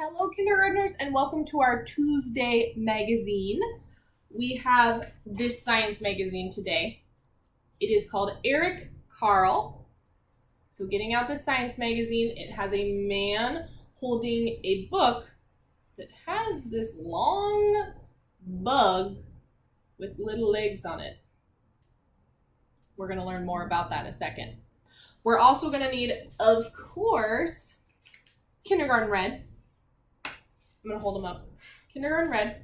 Hello, kindergartners, and welcome to our Tuesday magazine. We have this science magazine today. It is called Eric Carle. So getting out this science magazine, it has a man holding a book that has this long bug with little legs on it. We're going to learn more about that in a second. We're also going to need, of course, kindergarten red. I'm going to hold them up. Kindergarten red,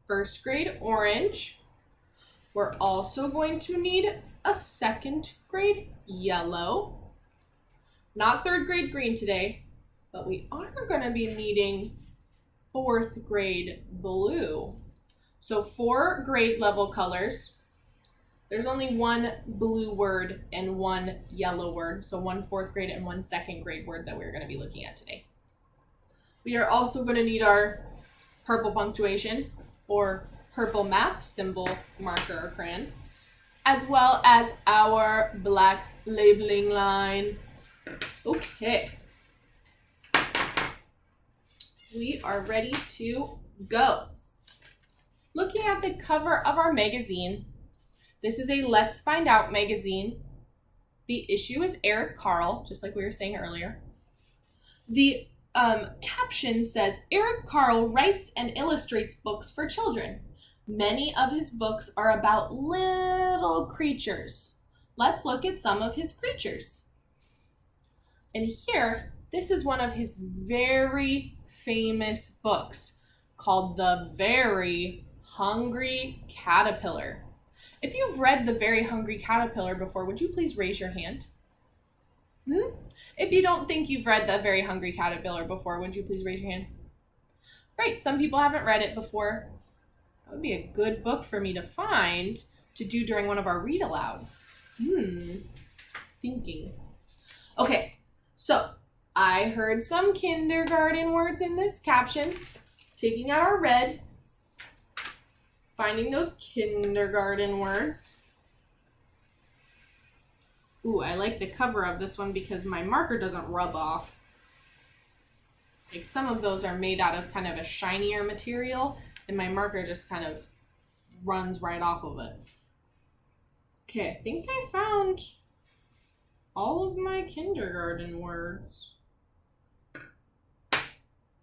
first grade orange. We're also going to need a second grade yellow. Not third grade green today, but we are going to be needing fourth grade blue. So 4 grade level colors. There's only one blue word and one yellow word. So 1 4th grade and 1 2nd grade word that we're going to be looking at today. We are also going to need our purple punctuation or purple math symbol marker or crayon, as well as our black labeling line. Okay. We are ready to go. Looking at the cover of our magazine, this is a Let's Find Out magazine. The issue is Eric Carle, just like we were saying earlier. The caption says, Eric Carle writes and illustrates books for children. Many of his books are about little creatures. Let's look at some of his creatures. And here, this is one of his very famous books called The Very Hungry Caterpillar. If you've read The Very Hungry Caterpillar before, would you please raise your hand? If you don't think you've read The Very Hungry Caterpillar before, would you please raise your hand? Right, some people haven't read it before. That would be a good book for me to find to do during one of our read-alouds. Thinking. Okay, so I heard some kindergarten words in this caption. Taking out our red, finding those kindergarten words. Ooh, I like the cover of this one because my marker doesn't rub off. Like some of those are made out of kind of a shinier material, and my marker just kind of runs right off of it. Okay, I think I found all of my kindergarten words.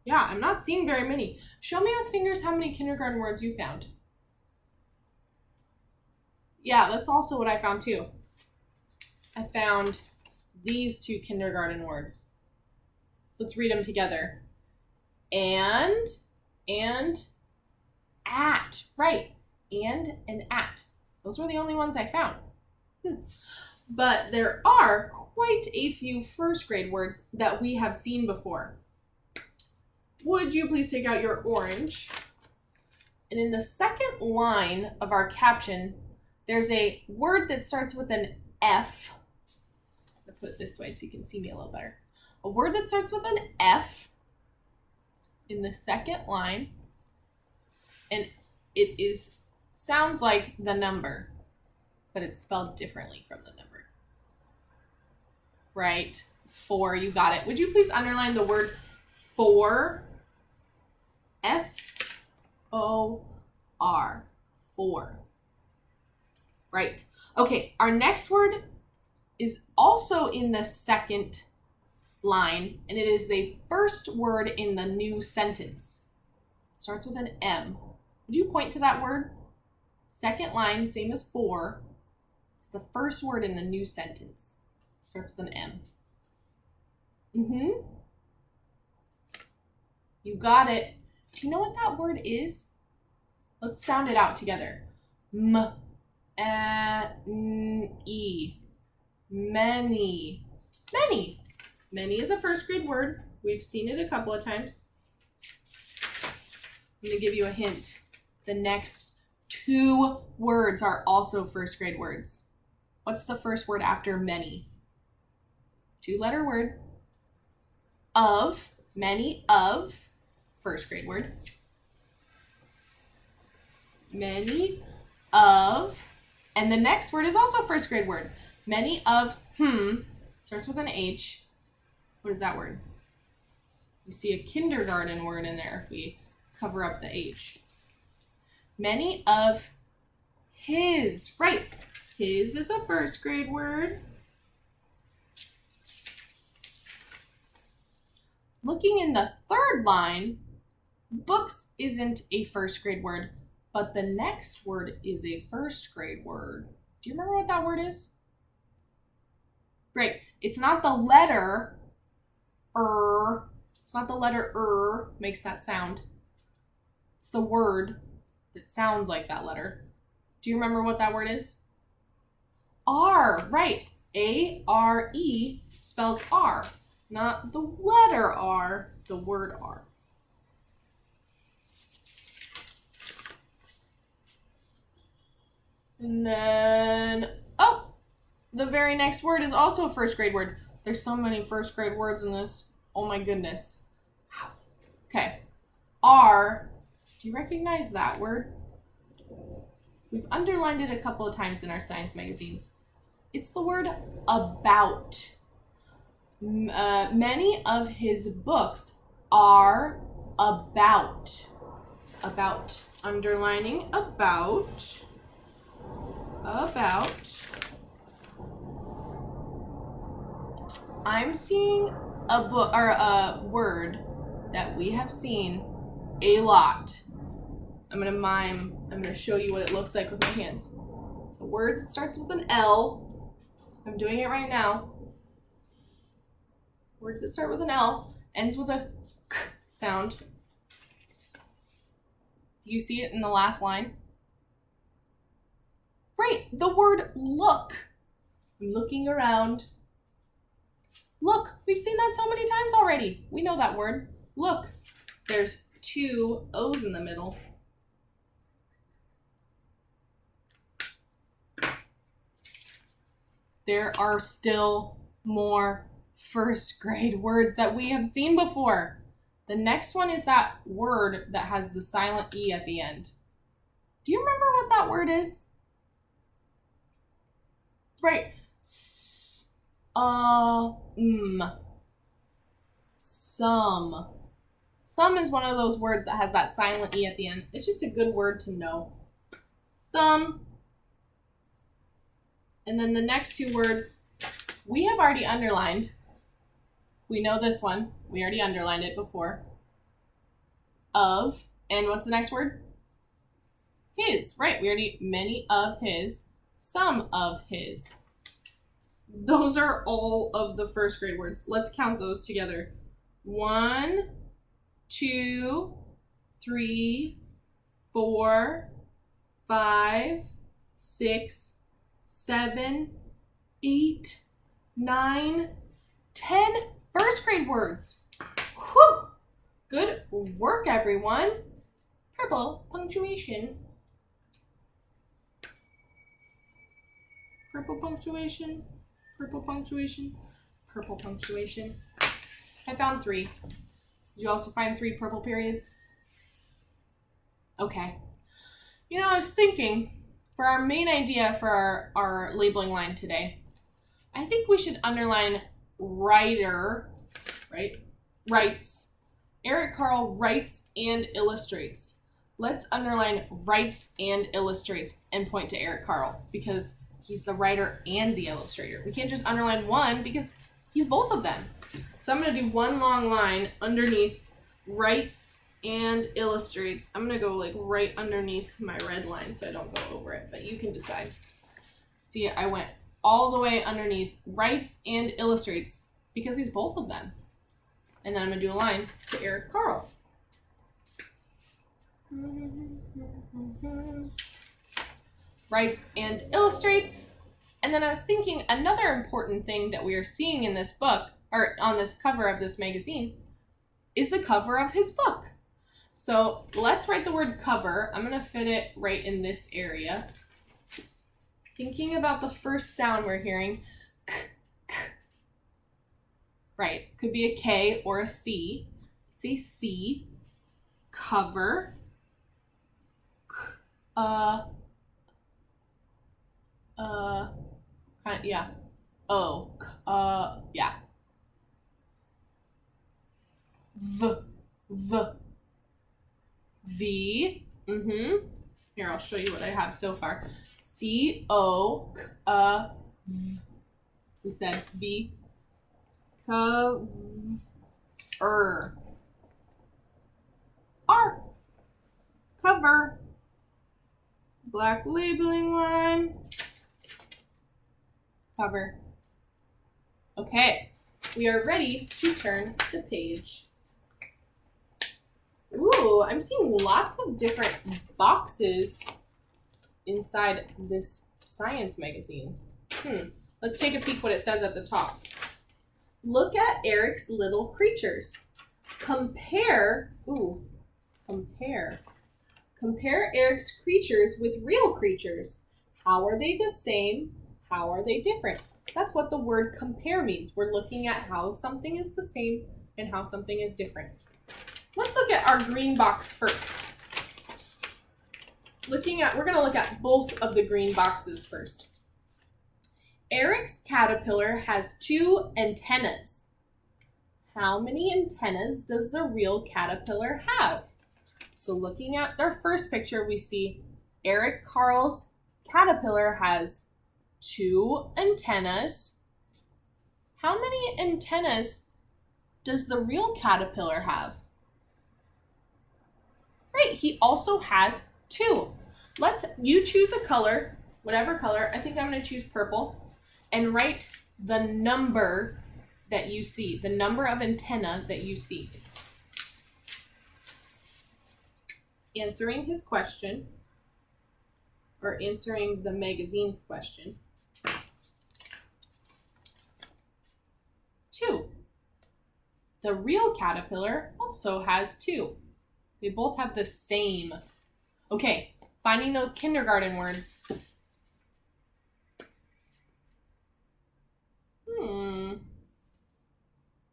Yeah, I'm not seeing very many. Show me with fingers how many kindergarten words you found. Yeah, that's also what I found too. I found these 2 kindergarten words. Let's read them together. And at. Right. And at. Those were the only ones I found. But there are quite a few first grade words that we have seen before. Would you please take out your orange? And in the second line of our caption, there's a word that starts with an F. I'll put it this way so you can see me a little better. A word that starts with an F in the second line, and it sounds like the number, but it's spelled differently from the number. Right? 4, you got it. Would you please underline the word for? F-O-R. 4. Right. Okay, our next word is also in the second line, and it is the first word in the new sentence. It starts with an M. Would you point to that word? Second line, same as 4. It's the first word in the new sentence. It starts with an M. You got it. Do you know what that word is? Let's sound it out together. M-A-N-E. Many. Many. Many is a first grade word. We've seen it a couple of times. I'm going to give you a hint. The next 2 words are also first grade words. What's the first word after many? 2-letter word. Of. Many of. First grade word. Many of. And the next word is also first grade word. Many of, starts with an H. What is that word? We see a kindergarten word in there if we cover up the H. Many of his, right. His is a first grade word. Looking in the third line, books isn't a first grade word, but the next word is a first grade word. Do you remember what that word is? Great. It's not the letter It's not the letter makes that sound. It's the word that sounds like that letter. Do you remember what that word is? R, right. A-R-E spells R, not the letter R, the word R. And then, the very next word is also a first grade word. There's so many first grade words in this. Oh my goodness. Okay. R, do you recognize that word? We've underlined it a couple of times in our science magazines. It's the word about. Many of his books are about. About. Underlining about. About. I'm seeing a book or a word that we have seen a lot. I'm gonna show you what it looks like with my hands. It's a word that starts with an L. I'm doing it right now. Words that start with an L, ends with a K sound. Do you see it in the last line? Right, the word look. I'm looking around. Look, we've seen that so many times already. We know that word. Look, there's 2 O's in the middle. There are still more first grade words that we have seen before. The next one is that word that has the silent E at the end. Do you remember what that word is? Right. Some. Some is one of those words that has that silent E at the end. It's just a good word to know. Some. And then the next 2 words we have already underlined. We know this one. We already underlined it before. Of. And what's the next word? His. Right. We already, many of his. Some of his. Those are all of the first grade words. Let's count those together. 1, 2, 3, 4, 5, 6, 7, 8, 9, 10 first grade words. Whew! Good work, everyone. Purple punctuation. Purple punctuation. Purple punctuation. Purple punctuation. I found 3. Did you also find 3 purple periods? Okay. You know, I was thinking, for our main idea for our labeling line today, I think we should underline writer, right? Writes. Eric Carle writes and illustrates. Let's underline writes and illustrates and point to Eric Carle because he's the writer and the illustrator. We can't just underline one because he's both of them. So I'm going to do one long line underneath writes and illustrates. I'm going to go like right underneath my red line so I don't go over it, but you can decide. See, I went all the way underneath writes and illustrates because he's both of them. And then I'm going to do a line to Eric Carle. Writes and illustrates. And then I was thinking another important thing that we are seeing in this book, or on this cover of this magazine, is the cover of his book. So let's write the word cover. I'm going to fit it right in this area. Thinking about the first sound we're hearing, k, k. Right, could be a K or a C. It's a C. Cover. Yeah. O. Yeah. V, V, V. Here, I'll show you what I have so far. C, O, K, V. We said V, K, V, R. R. Cover. Black labeling line. Cover. Okay, we are ready to turn the page. Ooh, I'm seeing lots of different boxes inside this science magazine. Let's take a peek what it says at the top. Look at Eric's little creatures. Compare Eric's creatures with real creatures. How are they the same? How are they different? That's what the word compare means. We're looking at how something is the same and how something is different. Let's look at our green box first. We're gonna look at both of the green boxes first. Eric's caterpillar has 2 antennas. How many antennas does the real caterpillar have? So looking at their first picture, we see Eric Carle's caterpillar has 2 antennas. How many antennas does the real caterpillar have? Right, he also has 2. You choose a color, whatever color. I think I'm going to choose purple, and write the number that you see, the number of antenna that you see. Answering his question, or answering the magazine's question. 2. The real caterpillar also has 2. They both have the same. Okay, finding those kindergarten words.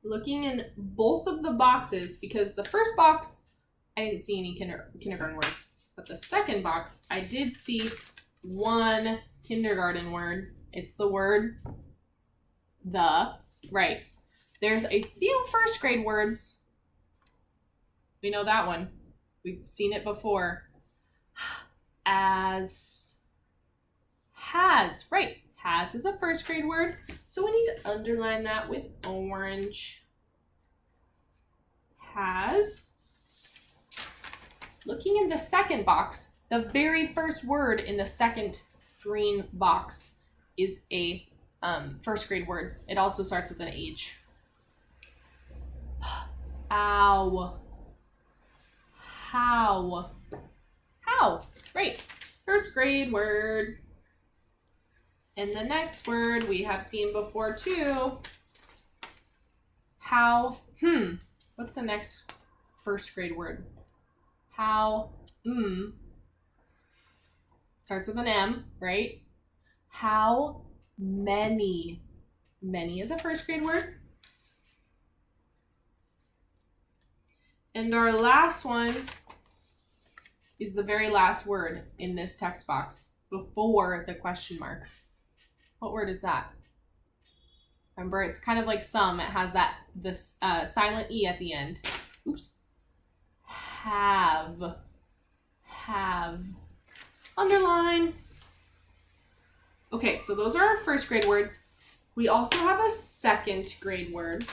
Looking in both of the boxes, because the first box, I didn't see any kindergarten words. But the second box, I did see one kindergarten word. It's the word the. Right. There's a few first grade words. We know that one. We've seen it before. As, has. Right. Has is a first grade word. So we need to underline that with orange. Has. Looking in the second box, the very first word in the second green box is a first grade word. It also starts with an H. Ow. How. How. Right. First grade word. And the next word we have seen before too. How. What's the next first grade word? How. Starts with an M, right? How many. Many is a first grade word. And our last one is the very last word in this text box before the question mark. What word is that? Remember, it's kind of like some. It has this silent E at the end. Oops. Have. Underline. Okay, so those are our first grade words. We also have a second grade word.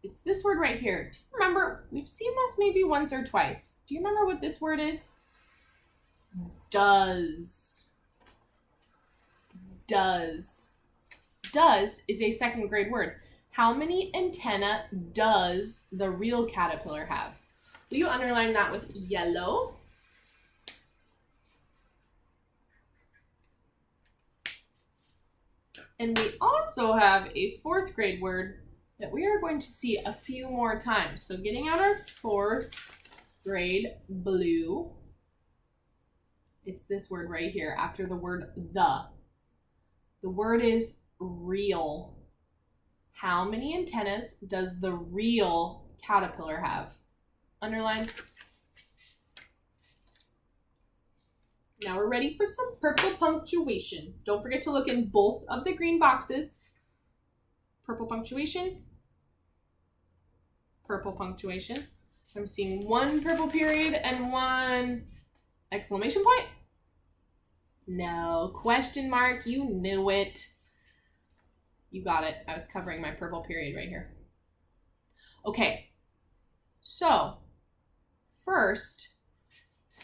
It's this word right here. Do you remember? We've seen this maybe once or twice. Do you remember what this word is? Does. Does. Does is a second grade word. How many antennae does the real caterpillar have? Will you underline that with yellow? And we also have a fourth grade word that we are going to see a few more times. So getting out our fourth grade blue, it's this word right here after the word the. The word is real. How many antennas does the real caterpillar have? Underline. Now we're ready for some purple punctuation. Don't forget to look in both of the green boxes. Purple punctuation. purple punctuation. I'm seeing one purple period and one exclamation point. No, question mark, you knew it. You got it. I was covering my purple period right here. Okay, so first,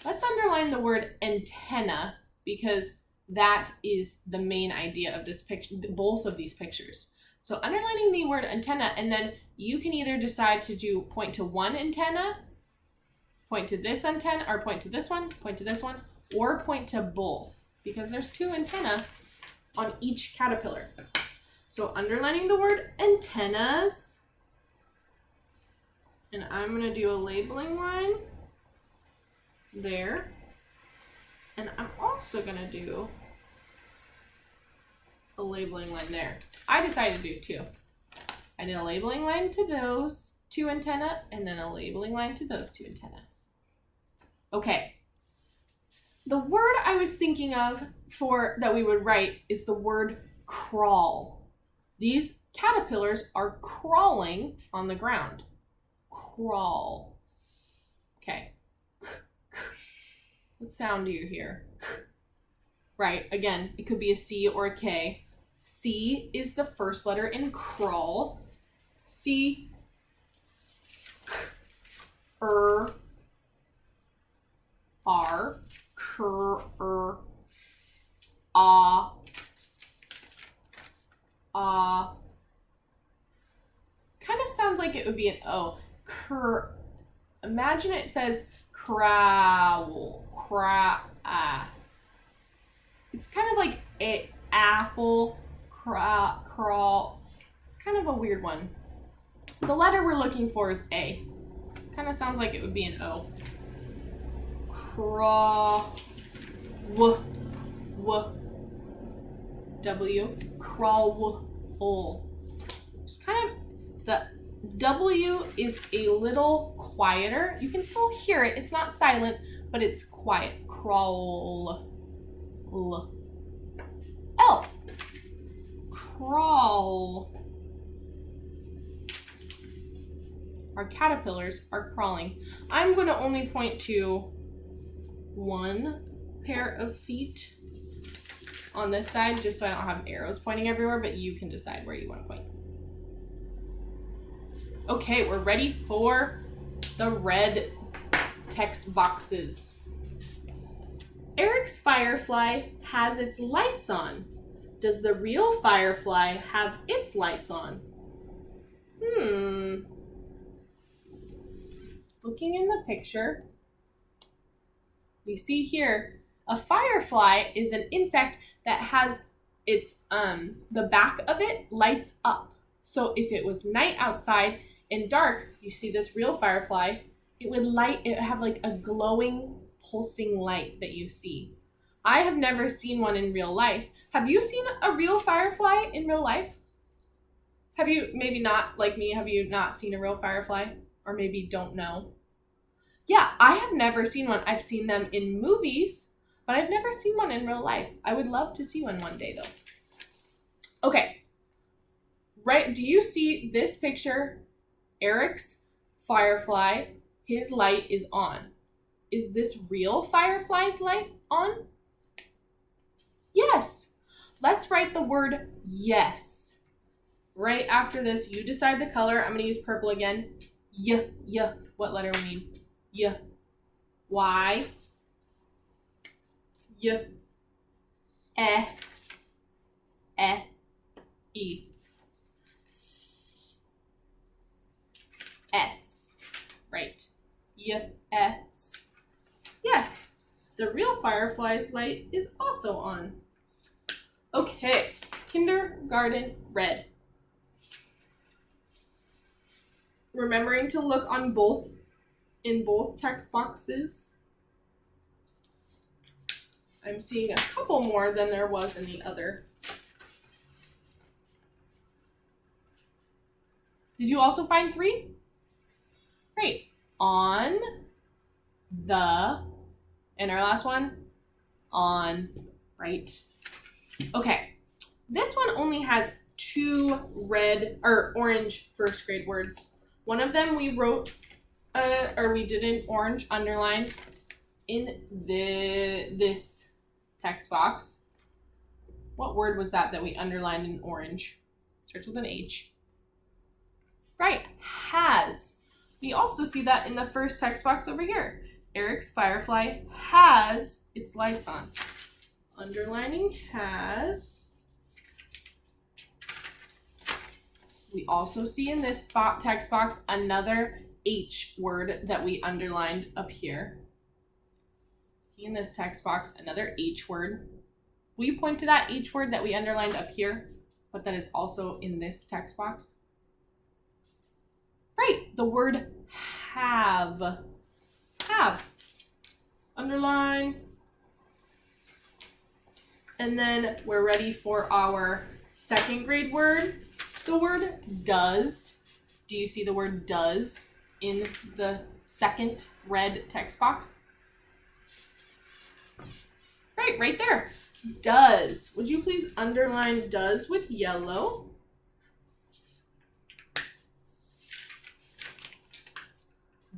let's underline the word antenna because that is the main idea of this picture, both of these pictures. So underlining the word antenna, and then you can either decide to point to one antenna, point to this antenna, or point to this one, or point to both, because there's two antenna on each caterpillar. So underlining the word antennas, and I'm gonna do a labeling line there. And I'm also gonna do a labeling line there. I decided to do two. I did a labeling line to those two antenna and then a labeling line to those two antenna. Okay. The word I was thinking of that we would write is the word crawl. These caterpillars are crawling on the ground. Crawl. Okay. What sound do you hear? Right, again, it could be a C or a K. C is the first letter in crawl. C, K, R, K, Kind of sounds like it would be an O. Imagine it says crowl. It's kind of like a apple, crawl. It's kind of a weird one. The letter we're looking for is A. Kind of sounds like it would be an O. Crawl, W, crawl. Just kind of, the W is a little quieter. You can still hear it. It's not silent, but it's quiet. Crawl. L. Crawl. Our caterpillars are crawling. I'm going to only point to one pair of feet on this side, just so I don't have arrows pointing everywhere, but you can decide where you want to point. Okay, we're ready for the red text boxes. Eric's firefly has its lights on. Does the real firefly have its lights on? Looking in the picture, we see here a firefly is an insect that has its the back of it lights up. So if it was night outside and dark, you see this real firefly, it would have like a glowing, pulsing light that you see. I have never seen one in real life. Have you seen a real firefly in real life? Have you, maybe not like me, have you not seen a real firefly? Or maybe don't know? Yeah, I have never seen one. I've seen them in movies, but I've never seen one in real life. I would love to see one day though. Okay, right, do you see this picture? Eric's firefly, his light is on. Is this real firefly's light on? Yes. Let's write the word yes. Right after this, you decide the color. I'm going to use purple again. Y. What letter we need? Y. Y. Y. E. S. Right. Yes. Yes. The real firefly's light is also on. Okay. Kindergarten red. Remembering to look in both text boxes. I'm seeing a couple more than there was in the other. Did you also find 3? Great. On, the, and our last one, on, right? Okay. This one only has 2 red or orange first grade words. One of them we wrote, or we did an orange underline in this text box. What word was that we underlined in orange? Starts with an H. Right, has. We also see that in the first text box over here. Eric's firefly has its lights on. Underlining has. We also see in this text box another H word that we underlined up here. In this text box, another H word. Will you point to that H word that we underlined up here, but that is also in this text box? Right, the word have. Have. Underline. And then we're ready for our second grade word. The word does. Do you see the word does in the second red text box? Right there. Does. Would you please underline does with yellow?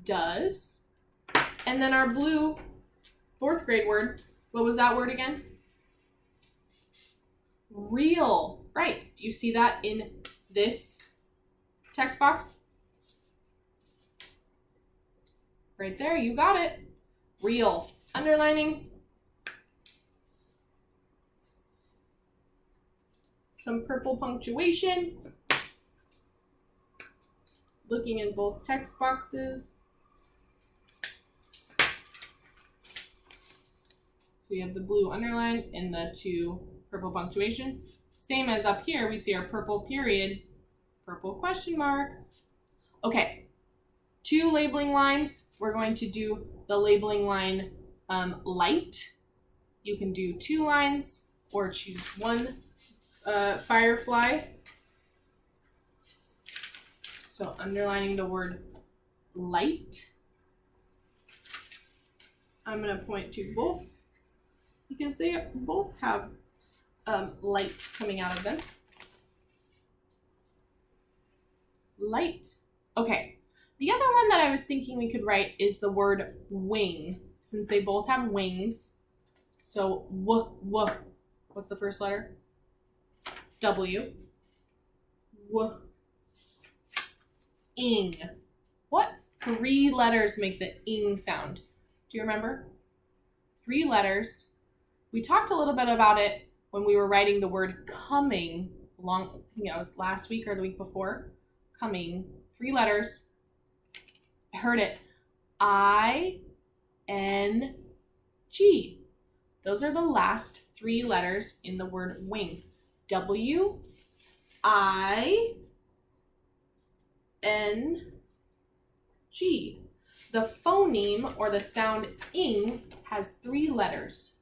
Does. And then our blue fourth grade word. What was that word again? Real. Right. Do you see that in this text box? Right there, you got it. Real. Underlining. Some purple punctuation. Looking in both text boxes. So we have the blue underline and the two purple punctuation. Same as up here, we see our purple period, purple question mark. Okay, 2 labeling lines. We're going to do the labeling line light. You can do 2 lines or choose 1 firefly. So underlining the word light. I'm going to point to both because they both have light coming out of them. Light. Okay. The other one that I was thinking we could write is the word wing, since they both have wings. So what's the first letter? W. Ing. What 3 letters make the ing sound? Do you remember? 3 letters. We talked a little bit about it when we were writing the word coming I think it was last week or the week before. Coming. 3 letters. I heard it. I-N-G. Those are the last 3 letters in the word wing. W-I-N-G. The phoneme or the sound ing has 3 letters.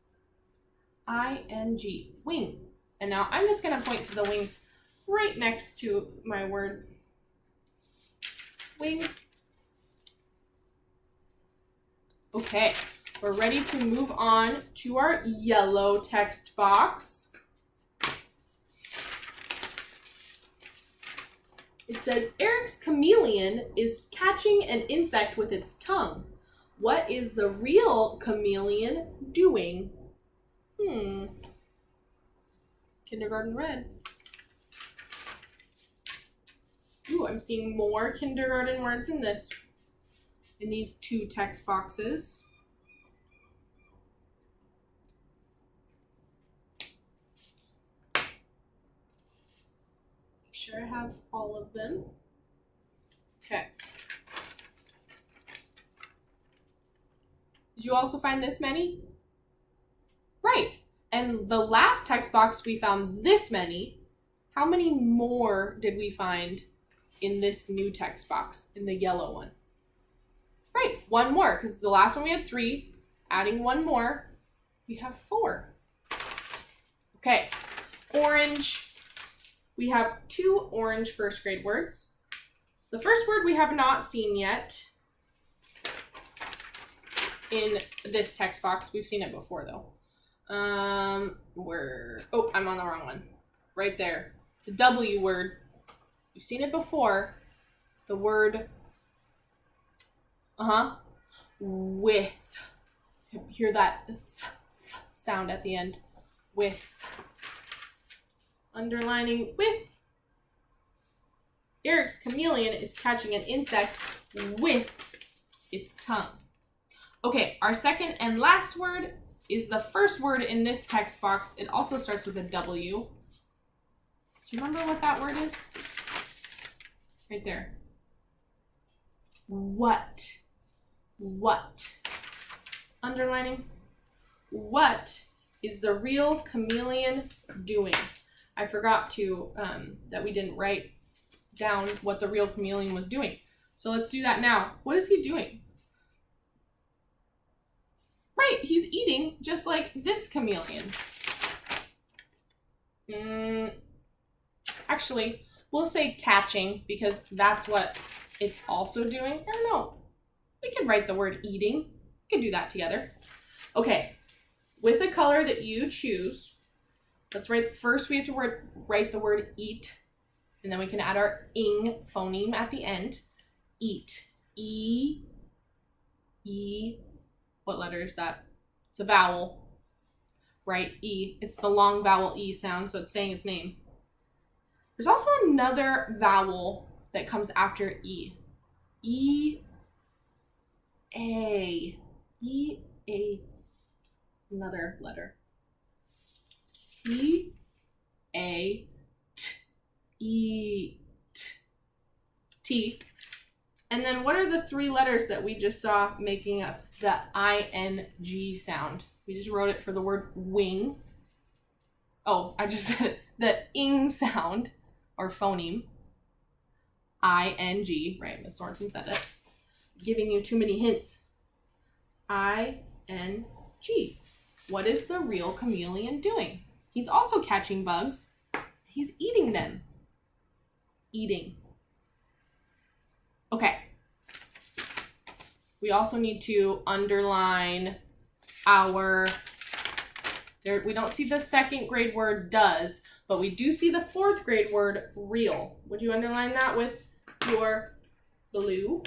I-N-G. Wing. And now I'm just going to point to the wings right next to my word wing. Okay, we're ready to move on to our yellow text box. It says, Eric's chameleon is catching an insect with its tongue. What is the real chameleon doing? Kindergarten red. Ooh, I'm seeing more kindergarten words in these 2 text boxes. Make sure I have all of them. Okay. Did you also find this many? Right. And the last text box we found this many. How many more did we find in this new text box, in the yellow one? Right, 1 more, because the last one we had 3. Adding 1 more, we have 4. Okay, orange. We have 2 orange first grade words. The first word we have not seen yet in this text box. We've seen it before though. I'm on the wrong one. Right there. It's a W word. You've seen it before. the word, with. Hear that sound at the end. With. Underlining with. Eric's chameleon is catching an insect with its tongue. Okay, our second and last word is the first word in this text box. It also starts with a W. Do you remember what that word is? Right there. What? What? Underlining. What is the real chameleon doing? I forgot to, that we didn't write down what the real chameleon was doing. So let's do that now. What is he doing? Right, he's eating just like this chameleon. Actually, we'll say catching because that's what it's also doing. Or no, we can write the word eating. We can do that together. Okay, with a color that you choose, let's write, first we have to write the word eat, and then we can add our ing phoneme at the end. Eat. E. What letter is that? It's a vowel, right? E. It's the long vowel E sound, so it's saying its name. There's also another vowel that comes after E. E. A. E. A. Another letter. E. A. T. E. T. T. And then what are the three letters that we just saw making up the ing sound? We just wrote it for the word wing. Oh, I just said it. The ing sound, or phoneme. ing, right? Miss Sorensen said it. Giving you too many hints. ing. What is the real chameleon doing? He's also catching bugs. He's eating them. Eating. Okay. We also need to underline our, we don't see the second grade word does, but we do see the fourth grade word real. Would you underline that with your blue?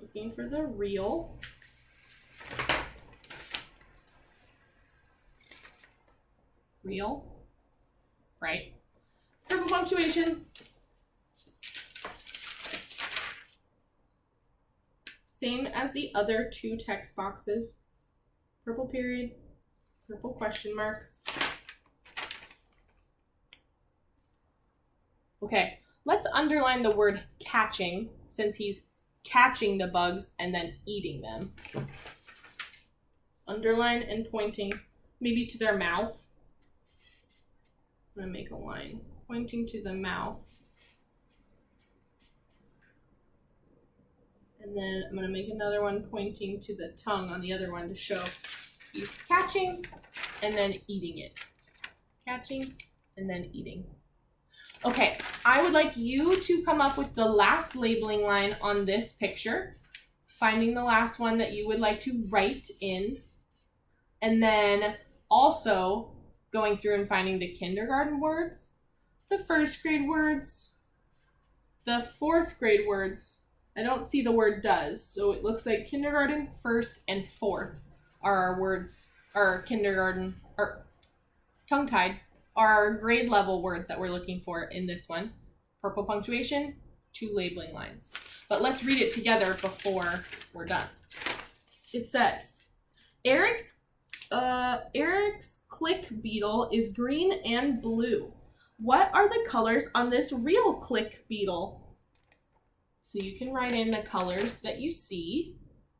Looking for the real. Real. Right. Purple punctuation. Same as the other two text boxes. Purple period, purple question mark. Okay, let's underline the word catching since he's catching the bugs and then eating them. Underline and pointing maybe to their mouth. I'm gonna make a line pointing to the mouth. And then I'm going to make another one pointing to the tongue on the other one to show he's catching and then eating it. Catching and then eating. Okay, I would like you to come up with the last labeling line on this picture, finding the last one that you would like to write in, and then also going through and finding the kindergarten words, the first grade words, the fourth grade words. I don't see the word does, so it looks like kindergarten, first, and fourth are our words, our kindergarten, or tongue-tied, are our grade level words that we're looking for in this one. Purple punctuation, 2 labeling lines. But let's read it together before we're done. It says, Eric's click beetle is green and blue. What are the colors on this real click beetle? So you can write in the colors that you see.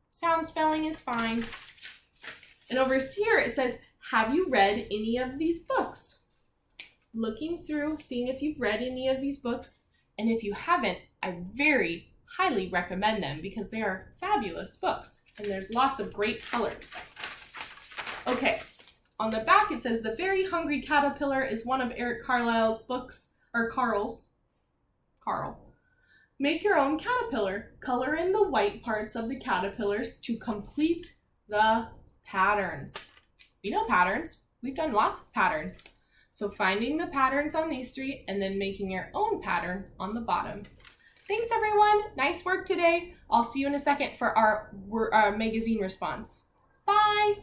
Sound spelling is fine. And over here it says, have you read any of these books? Looking through, seeing if you've read any of these books. And if you haven't, I very highly recommend them because they are fabulous books. And there's lots of great colors. Okay, on the back it says, The Very Hungry Caterpillar is one of Eric Carlisle's books, or Carle. Make your own caterpillar. Color in the white parts of the caterpillars to complete the patterns. We know patterns. We've done lots of patterns. So finding the patterns on these 3 and then making your own pattern on the bottom. Thanks, everyone. Nice work today. I'll see you in a second for our magazine response. Bye.